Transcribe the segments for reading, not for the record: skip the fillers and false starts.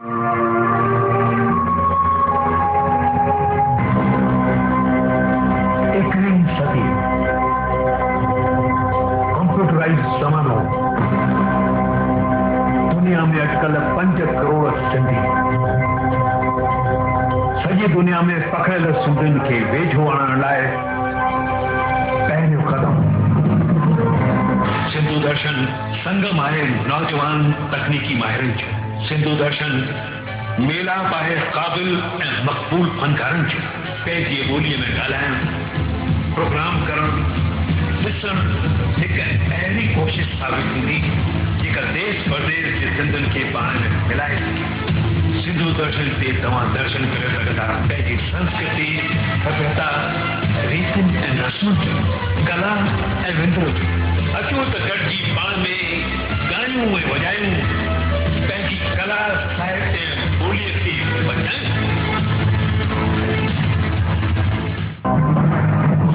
जमानो दुनिया में अटकल 5 करोड़ सिंधी सॼी दुनिया में पकड़ियल सिंधियुनि खे वेझो आणण लाइ पहिरियों कदम सिंधु दर्शन संगम आहे नौजवान तकनीकी माहिरनि जो। सिंधु दर्शन मेलाप आहे क़ाबिल ऐं मक़बूल फनकारनि जो। पंहिंजी ॿोलीअ में ॻाल्हाइण प्रोग्राम करण ॾिसण हिकु अहिड़ी कोशिश साबित थींदी जेका देश परदेश जे सिंधियुनि खे पाण में मिलाए सघे। सिंधु दर्शन ते तव्हां दर्शन करे सघंदा पंहिंजी संस्कृति सभ्यता रीतियुनि ऐं रस्मुनि जो कला ऐं विंदो जो। अचो त गॾिजी पाण में ॻायूं ऐं वॼायूं पंहिंजी कला साहित्य ऐं ॿोलीअ खे बचायूं।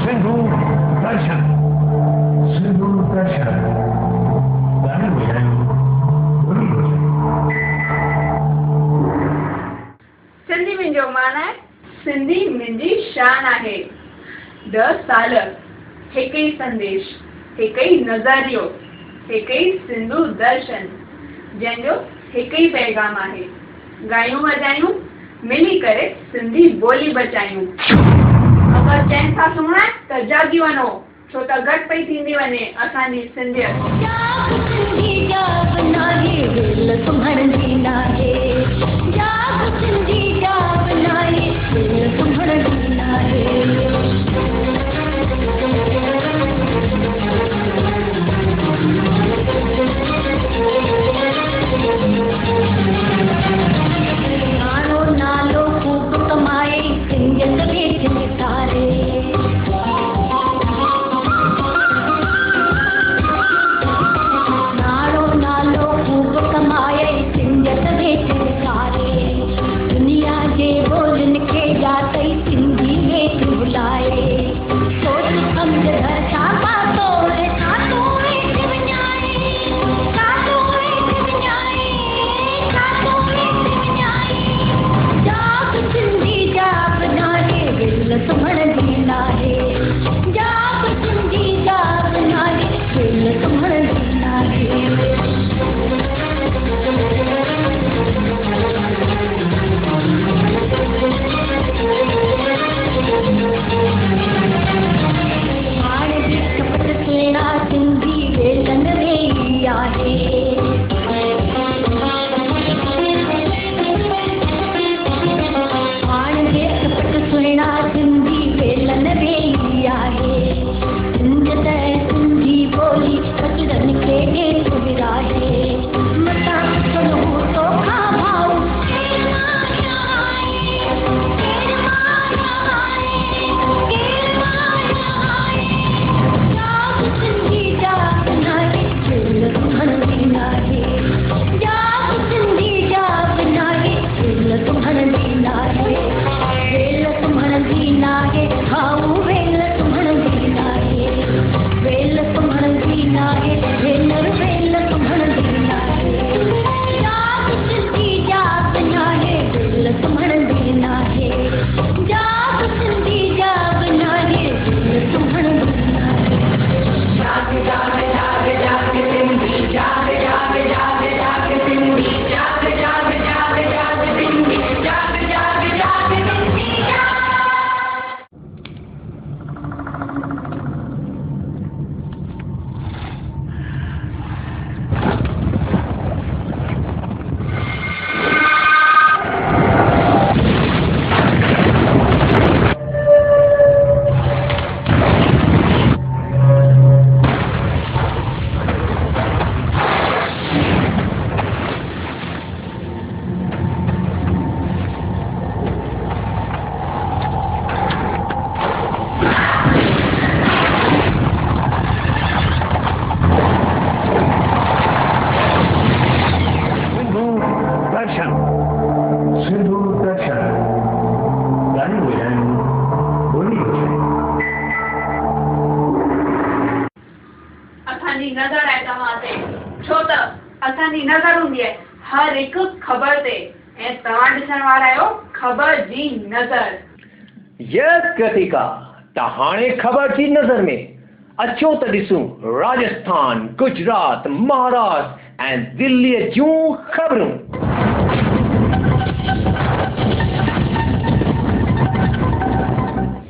सिंधु दर्शन सिंधु दर्शन ॻायूं वॼायूं ॿोली बचायूं। सिंधी मुंहिंजो मान आहे, सिंधी मुंहिंजी शान आहे। 10 साल हिकु ई संदेश, हिकु ई नज़रियो, हिकु ई सिंधु दर्शन जंहिंजो हिकु ई पैगाम आहे। ॻायूं वॼायूं मिली करे सिंधी ॿोली बचायूं। अगरि चैन सां सुणो आहे त जागी वञो, छो त घटि पई थींदी वञे असांजी सिंधियत। नालो नालो खूब कमाए सिंधियत बेच निकारे। नालो नालो खूब कमाए सिंधियत बेच निकारे। दुनिया जे ॿोलियुनि खे जाते सिंधी हेठि बुलाए। सोच सम्झ छा पातो छातो हेठि विञाए, छातो हेठि विञाए, छातो हेठि विञाए। जाग सिंधी जाग नाहे दिल सुम्हण जी नाहे। जाग सिंधी जाग नाहे दिल सुम्हण जी नाहे। हाणे बि खपत सुहिणा सिंधी वेलनि वेही आहे। हाणे बि खपत सुहिणा सिंधी वेलनि वेही आहे। सिंधियत सिंधी ॿोली कचरनि खे हेठि विराहे। मथां सुनो तोखा भाऊ असांजी नज़र हूंदी आहे हर हिकु ख़बर ते ऐं तव्हां ॾिसण वारा आहियो ख़बर जी नज़र। यस कृतिका, त हाणे ख़बर जी नज़र में अचो त ॾिसूं राजस्थान, गुजरात, महाराष्ट्र ऐं दिल्लीअ जूं ख़बरूं।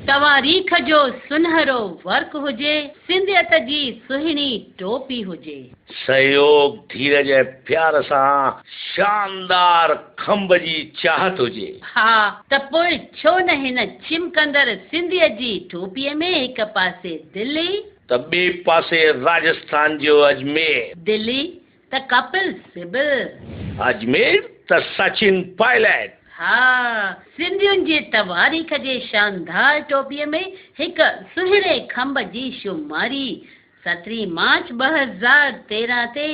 तवारीख़ जो सुनहरो वर्क हुजे, सिंधियत जी सुहिणी टोपी हुजे, सहयोग धीरज ऐं प्यार सां शानदार खंब जी चाहत हुजे। हा त पोइ छो न हिन चिमकंदड़ सिंधियत जी टोपीअ में हिक पासे दिल्ली त ॿिए पासे राजस्थान जो अजमेर, दिल्ली त कपिल सिबल, अजमेर त सचिन पायलट। हा सिंधियुनि जी तवारीख़ जे शानदार टोपीअ में हिक सुहिणे खंब जी शुमारी 17 मार्च 2013 ते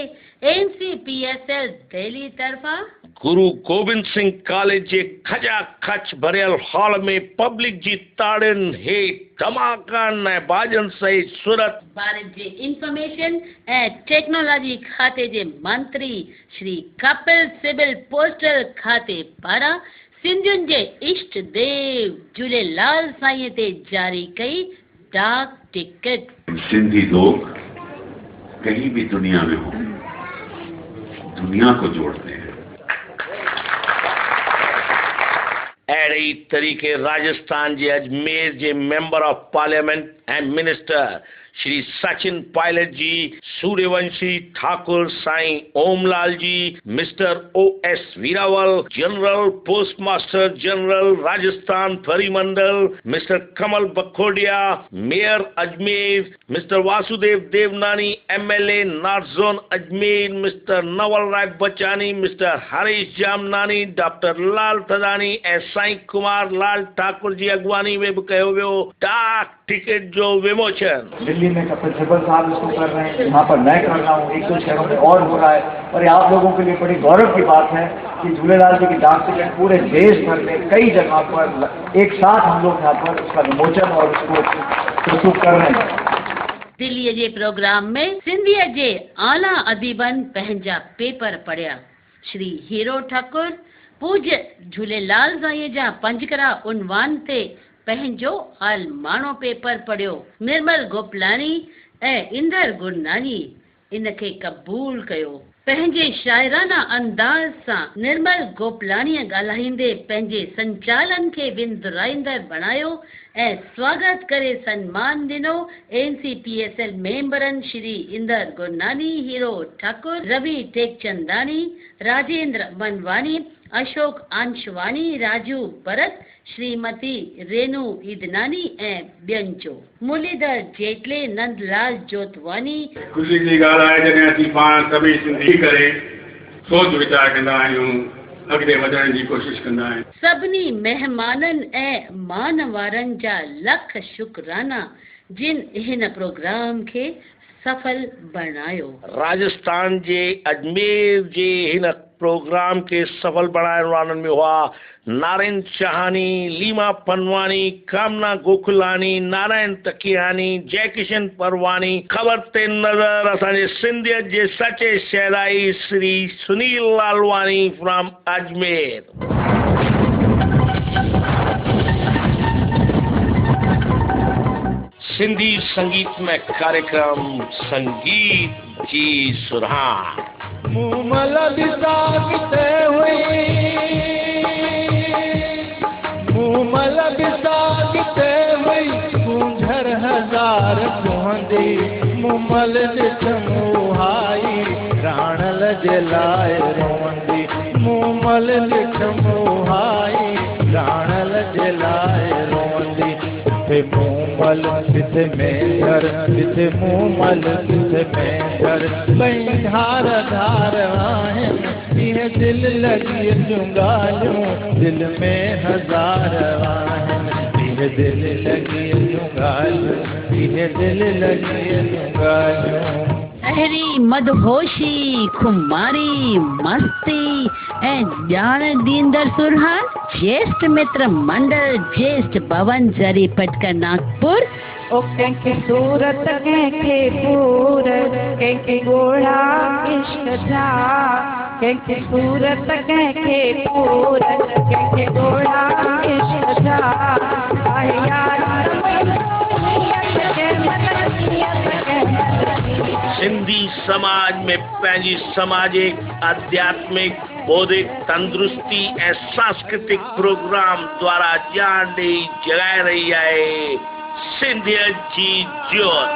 NCPSL दिल्ली तरफ़ां गुरु गोबिंद सिंह कॉलेज जे खजा खच भरियल हॉल में पब्लिक जी ताड़ियुनि हेठि धमाकनि ऐं बाजनि सहित सूरत भारत जे इंफॉर्मेशन ऐं टेक्नोलॉजी खाते जे मंत्री श्री कपिल सिबल पोस्टल खाते पारां सिंधियुनि जे इष्ट देव झूलेलाल साईं ते जारी कई डाक टिकट। सिंधी लोग कहीं भी दुनिया में हो, दुनिया को जोड़ते हैं। अहिड़े ई तरीक़े राजस्थान जे अजमेर जे member of parliament and minister Shri Sachin Pilot ji, Suryavanshi Thakur Sain Omlal ji, mister OS Veeraval, general post master general Rajasthan परिमंडल, mister Kamal Bakhodia, mayor Ajmer, mister Vasudev Devnani, MLA north zone Ajmer, mister Naval Rai Bachani, mister Harish Jamnani, doctor Lal Thadani ऐं साईं कुमार लाल ठाकुर जी अॻवानी में बि कयो वियो डाक टिकट जो विमोचन। दिल्ली में कपिल सिब्बल साहब इसको कर रहे हैं, यहाँ पर मैं कर रहा हूँ, 1-2 शहरों में और हो रहा है। और ये आप लोगों के लिए बड़ी गौरव की बात है कि झूलेलाल जी की डाक टिकट पूरे देश भर में कई जगह पर एक साथ हम लोग यहाँ पर उसका विमोचन और उसको प्रस्तुत कर रहे हैं। दिल्लीअ जे प्रोग्राम में सिंधीअ जे आला अदीबनि पंहिंजा पेपर पढ़िया। श्री हीरो ठाकुर पूज्य झूलेलाल साईं जा पंजकरा उनवान ते पंहिंजो आलमाणो पेपर पढ़ियो। निर्मल गोपलानी ऐं इंदर गुरनानी इनखे क़बूल कयो। पंहिंजे शाइराना अंदाज़ सां निर्मल गोपलानीअ ॻाल्हाईंदे पंहिंजे संचालन खे विंदुराईंदड़ बणायो ऐं स्वागत करे सन्मान ॾिनो NCPSL मेंबरनि श्री इंदर गुरनानी, हीरो ठाकुर, रवि टेकचंदानी, राजेंद्र मनवानी, अशोक आंशवानी, राजू भरत, श्रीमती रेनू ईदनानी ऐं ॿियनि जो। मुरलीधर जेटले, नंदलाल जोतवानी। ख़ुशी जी ॻाल्हि आहे जॾहिं असीं पाण सभई सिंधी करे सोच वीचार कंदा आहियूं, अॻिते वधण जी कोशिशि कंदा आहियूं। सभिनी महिमाननि ऐं मान वारनि जा लख शुक्राना जिन हिन प्रोग्राम खे सफल बणायो। राजस्थान जे अजमेर जे हिन प्रोग्राम के सफल बणाइण वारनि में हुआ नारायण चहानी, लीमा पनवानी, कामना गोखलानी, नारायण तकियानी, जयकिशन परवानी। ख़बर ते नज़र असांजे सिंधियत जे सचे शहराई श्री सुनील लालवानी फ्रॉम अजमेर। सिंधी संगीत में कार्यक्रम संगीत जी सुरहान। मूमल बिसागते हुई, मूमल बिसागते हुई, गुंझर हजार कुहंदी, मूमल ॾिठमुहाई, राणल जे लाइ रोवंदी, मूमल ॾिठमुहाई, राणल जे लाइ रोवंदी। मूमल किथे मेंढर, किथे मूमल किथे मेंढर, ॿई धार धार आहिनि, इहे दिलि लॻी जुंगालियूं, दिलि में हज़ार आहिनि, इहे दिलि लॻी जुंगालियूं, इहे दिलि लॻी जुंगालियूं। अहिड़ी मदहोशी, खुमारी, मस्ती ऐं ॼाण ॾींदड़ सुरहान ज्येष्ठ मित्र मंडल ज्येष्ठ भवन जरी पटका नागपुर। ओ कंहिंखे सूरत, कंहिंखे पूर, कंहिंखे ॻोढ़ा इश्क जा, कंहिंखे सूरत कंहिंखे पूरत कंहिंखे घोड़ा इश्क जा आहे यार सिंधी समाज में पंहिंजी सामाजिक आध्यात्मिक बौद्धिक तंदुरुस्ती ऐं सांस्कृतिक प्रोग्राम द्वारा ॼाण ॾेई जगाए रही आहे सिंधियत जी ज्योत।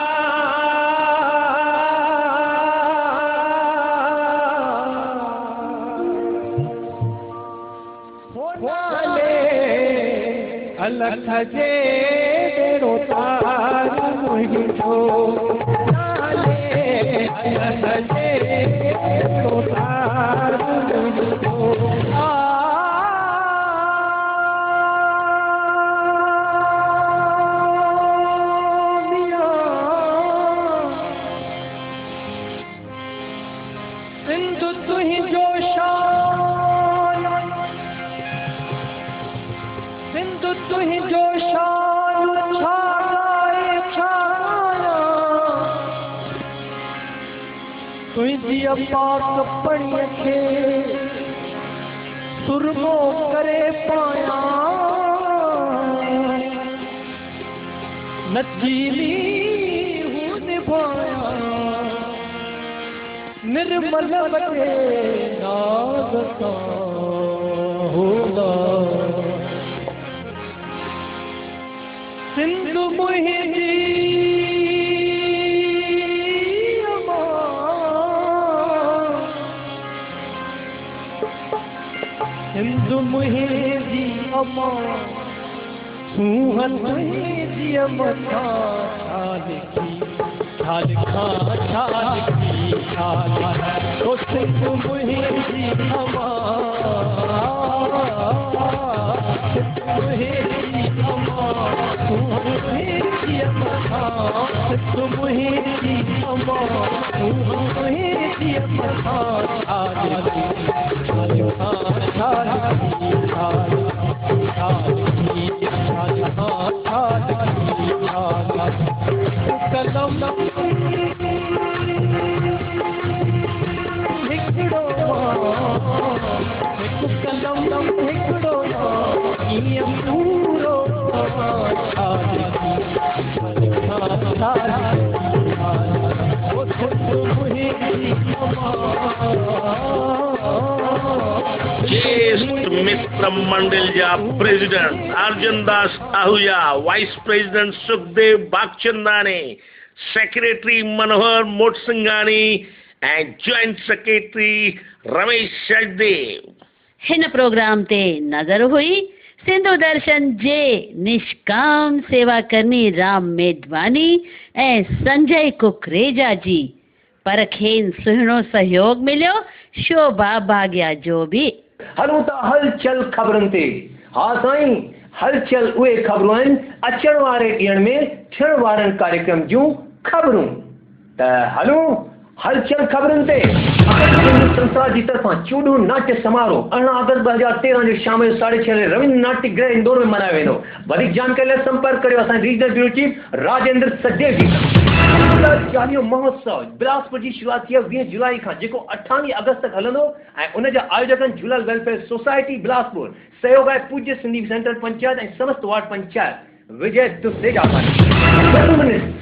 अलख जे बेड़ो तार मुंहिंजो नाले अलख जे बेड़ो तार मुंहिंजो सिंधु तुंहिंजो शान सिंधु तुंहिंजो शान छाए छाया तुंहिंजी पाक पणीअ खे सुरमो करे पाया नचीली हूं निभाया निर्मल वटे नाग सां होला सिंधु मुंहिंजी अम्मा सिंधु मुंहिंजी अम्मा तूं तुंहिंजी अम्मा छा लिखी छा लिखी ओ सिंधु मुंहिंजी अम्मा मुंहिंजी अम्मा तूं मुंहिंजी अम्मा सिंधु मुंहिंजी अम्मा तूं मुंहिंजी अम्मा छा ज्येष्ठ मित्र मंडल जा president Arjun Das Ahuja, vice president Sukhdev Bhagchandani, secretary Manohar Motsinghani ऐं जॉइंट सेक्रेटरी रमेश सचदेव। हिन प्रोग्राम ते नज़र हुई सिंधु दर्शन जे निष्काम सेवा करनी राम मेडवानी ऐं संजय कुकरेजा जी। पर खेनि सुहिणो सहयोग मिलियो शोभा भाग्या जो बि। हलूं था हलचल ख़बरुनि ते। हा साईं, हलचल उहे ख़बरूं आहिनि अचण वारे ॾींहनि में थियण वारनि कार्यक्रम जूं ख़बरूं। त हलूं हलचल ख़बरुनि ते। संस्था जी तरफ़ां चूडू नाट्य समारोह 18 अगस्त 2013 जो शाम जो 6:30 रविंद्र नाट्य गृह इंदौर में मनायो वेंदो। वधीक जानकारी लाइ संपर्क करियो असांजे regional bureau chief Rajendra Sachdev ji. Chaliho महोत्सव बिलासपुर जी शुरूआत थी 20 जुलाई खां, जेको 28 अगस्त तक हलंदो ऐं उन जा आयोजक झूलेलाल वेलफेयर सोसाइटी बिलासपुर। सहयोग आहे पूज्य सिंधी सेंट्रल पंचायत ऐं समस्त वार्ड पंचायत। विजय दुसेजा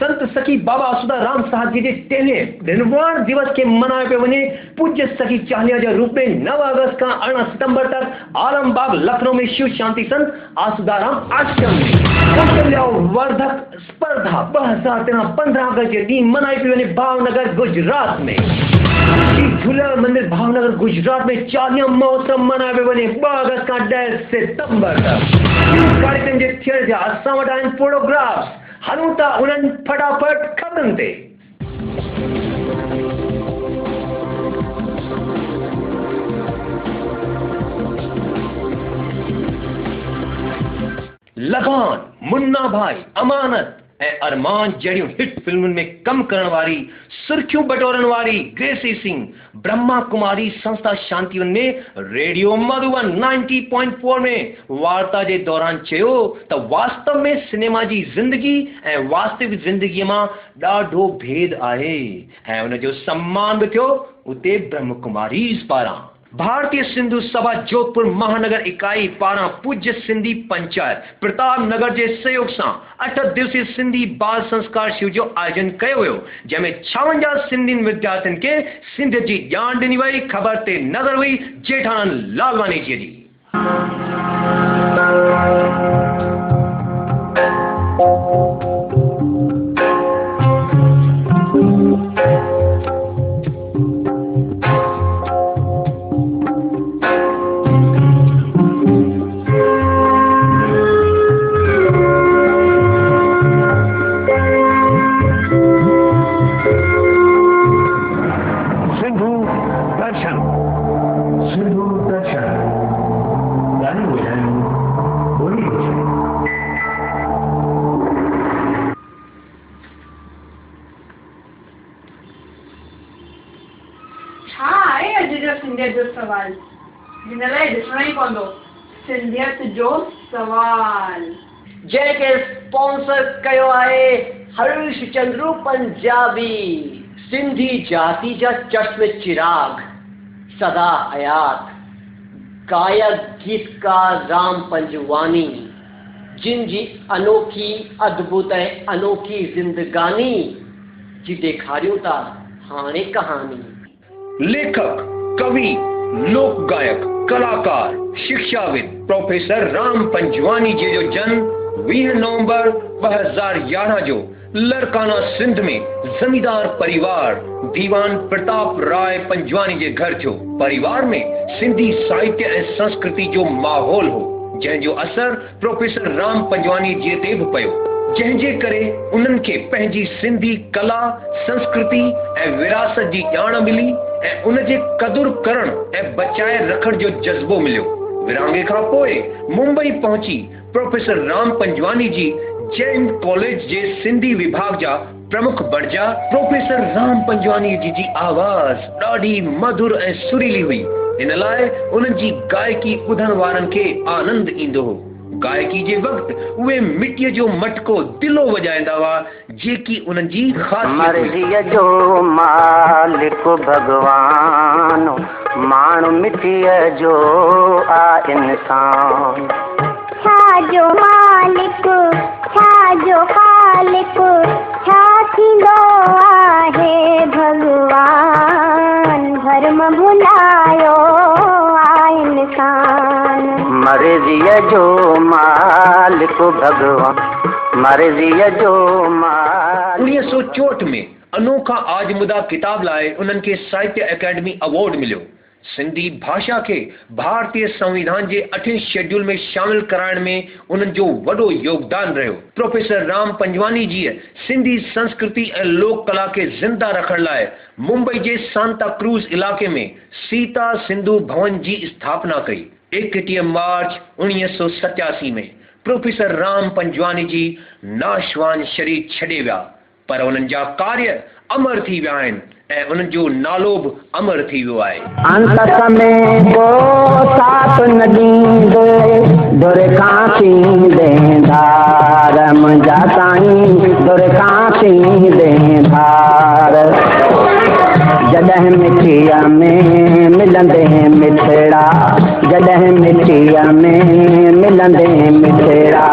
संत सखी बाबा आसुदा राम साहब जी के 10वें निर्वाण दिवस के मनायो पियो वञे। पूज्य सखी चालीहा जे रूप में 9 अगस्त का 18 सितंबर तक आलमबाग लखनऊ में शिव शांति संत आसुदाराम आश्रम में कौशल्या वर्धक स्पर्धा 2013 15 अगस्त के ॾींहुं मनाई पई वञे भावनगर गुजरात में। श्री झूलेलाल मंदिर भावनगर गुजरात में चालीहो महोत्सव मनायो पियो वञे 2 अगस्त का 10 सितंबर तक। कार्यक्रम जे थियण जा असां वटि आहिनि फोटोग्राफ्स। हलूं था उन्हनि फटाफट ख़बरुनि ते। लगान, मुन्ना भाई, अमानत, ऐं अरमान जहिड़ियूं हिट फिल्मुनि में कम करण वारी सुर्खियूं बटोरण वारी ग्रेसी सिंह ब्रह्मा कुमारी संस्था शांतिवन में रेडियो मधुबन 90.4 में वार्ता जे दौरान चयो त वास्तव में सिनेमा जी ज़िंदगी ऐं वास्तविक ज़िंदगीअ मां ॾाढो भेद आहे ऐं उन जो सम्मान बि थियो उते ब्रह्म कुमारीज़ पारां। भारतीय सिंधु सभा जोधपुर महानगर इकाई पारां पूज्य सिंधी पंचायत प्रताप नगर जे सहयोग सां 8 दिवसीय सिंधी बाल संस्कार शिविर जो आयोजन कयो वियो, जंहिंमें 56 सिंधी विद्यार्थियुनि खे सिंध जी ॼाण ॾिनी वई। ख़बर ते नज़र हुई जेठानंद लालवानी जी। सिंधियत जो सवाल जिन लाइ ॾिसणो ई पवंदो सिंधियत जो सवाल, जंहिंखे स्पॉन्सर कयो आहे हरीश चंद्रू पंजाबी। सिंधी जाति जा चश्मे चिराग सदा हयात गायक गीतकार राम पंजवानी, जिन जी अनोखी अद्भुत ऐं अनोखी ज़िंदगानी जी ॾेखारियूं था हाणे कहानी। लेखक, कवि, लोक गायक, कलाकार, शिक्षाविद प्रोफेसर राम पंजवानी जी जो जन्म 20 नवंबर 2011 जो लड़काना सिंध में जमींदार परिवार दीवान प्रताप राय पंजवानी जे घर थियो। परिवार में सिंधी साहित्य ऐं संस्कृति जो माहौल हो, जंहिंजो असर प्रोफेसर राम पंजवानी जी ते बि पियो, जंहिंजे करे उन्हनि खे पंहिंजी सिंधी कला संस्कृति ऐं विरासत जी ॼाण मिली ऐं उन जे क़दुरु करण ऐं बचाए रखण जो जज़्बो मिलियो। विरहाङे खां पोइ मुंबई पहुची प्रोफेसर राम पंजवानी जी जैन कॉलेज जे सिंधी विभाग जा प्रमुख बणिजा। प्रोफेसर राम पंजवानी जी आवाज़ ॾाढी मधुर ऐं सुरीली हुई, इन लाइ उन्हनि जी गायकी ॿुधण वारनि खे आनंद ईंदो हो। गायकी जे वक़्तु उहे मिटीअ जो मटको दिलो वॼाईंदा हुआ, जेकी उन्हनि जी मर्ज़ीअ जो मालिक भगवान माण्हू मिटीअ जो आ इंसान। छा जो मालिक छा जो खालिक छा थींदो आहे भगवान, भरम भुलायो आ इंसान। मर्ज़ीअ जो मालिक भगवान मर्ज़ीअ जो मालिक। 1964 में अनोखा आजमुदा किताब लाइ उन्हनि खे साहित्य अकेडमी अवार्ड मिलियो। सिंधी भाषा के भारतीय संविधान के 8 शेड्यूल में शामिल कराइण में उन्हनि जो वॾो योगदान रहियो। प्रोफेसर राम पंजवानी जी सिंधी संस्कृति और लोक कला के जिंदा रखण लाइ मुंबई के सांता क्रूज इलाके में सीता सिंधु भवन की स्थापना कई। 31 मार्च 1987 में प्रोफेसर राम पंजवानी जी नाशवान शरीर छॾे विया, पर उन्हनि जा कार्य अमर थी विया आहिनि ऐं उन्हनि जो नालो बि अमर थी वियो आहे। अंत में को साथ न ॾींदे दुर खां थींदे धार मुंहिंजा साईं दुर खां थींदे धार। जॾहिं मिटीअ में मिलंदे मिठड़ा जॾहिं मिटीअ में मिलंदे मिठड़ा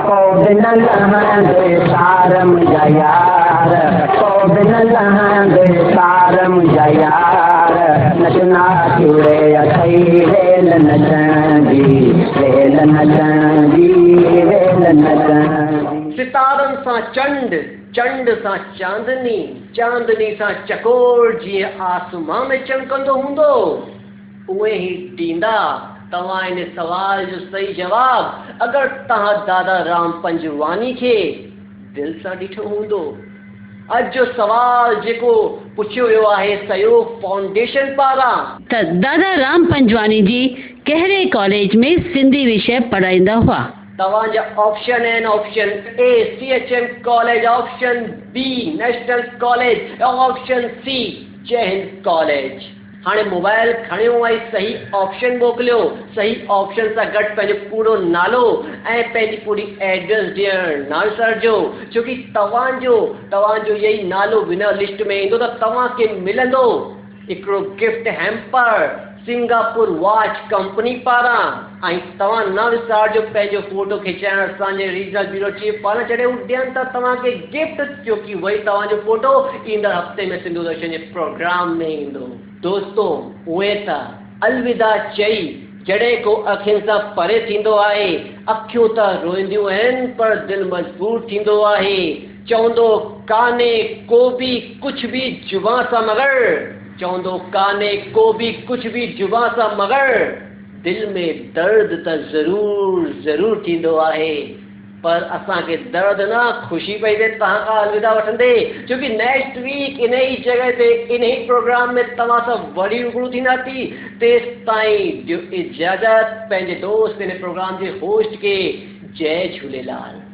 को बिन लहंदे सार मुंहिंजा यार को बिन लहंदे सार मुंहिंजा यार। नचना चूड़े अथई रेल नचण जी रेल नचण जी रेल नचण। सितारनि सां चंड चंड सां चांदनी चांदनी सां चकोर जीअं आसमान में चमकंदो हूंदो उहे ई ॾींदा तव्हां इन सवाल जो सही जवाब अगर तव्हां दादा राम पंजवानी खे दिल सां ॾिठो हूंदो। अॼु जो सवाल जेको पुछियो वियो आहे सहयोग फाउंडेशन पारां त दादा राम पंजवानी जी कहिड़े कॉलेज में सिंधी विषय पढ़ाईंदा हुआ? तव्हांजा ऑप्शन आहिनि option A CHM college, option B national college, option C Jai Hind college. हाणे मोबाइल खणियो ऐं सही ऑप्शन मोकिलियो, सही ऑप्शन सां गॾु पंहिंजो पूरो नालो ऐं पंहिंजी पूरी एड्रेस ॾियणु न विसरिजो, छोकी तव्हांजो यही नालो विनर लिस्ट में ईंदो त तव्हांखे मिलंदो हिकिड़ो gift hamper Singapore watch company पारां। ऐं तव्हां न विसारिजो पंहिंजो फोटो खिचाइण, असांजे रीजनल ब्यूरो चीफ पारां जॾहिं हू ॾियनि था तव्हांखे गिफ्ट, छोकी वही तव्हांजो फोटो ईंदड़ हफ़्ते में सिंधु दर्शन जे प्रोग्राम में ईंदो। दोस्तों उहे त अलविदा चई जॾहिं को अखियुनि सां परे थींदो आहे, अखियूं त रोईंदियूं आहिनि पर दिलि मजबूर थींदो आहे। चवंदो कान्हे को बि कुझु बि जुबां सां मगर, चवंदो कान्हे को बि कुझु बि जुबां सां मगर, दिल में दर्द त ज़रूर थींदो आहे। पर असांखे दर्द न ख़ुशी पई थिए तव्हां खां अलविदा वठंदे, छोकी नेक्स्ट वीक इन ही जॻह ते इन ही प्रोग्राम में तव्हां सां वरी रूबरू थींदासीं। तेसि ताईं ॾियो इजाज़त पंहिंजे दोस्त इन प्रोग्राम जे होस्ट खे। जय झूलेलाल।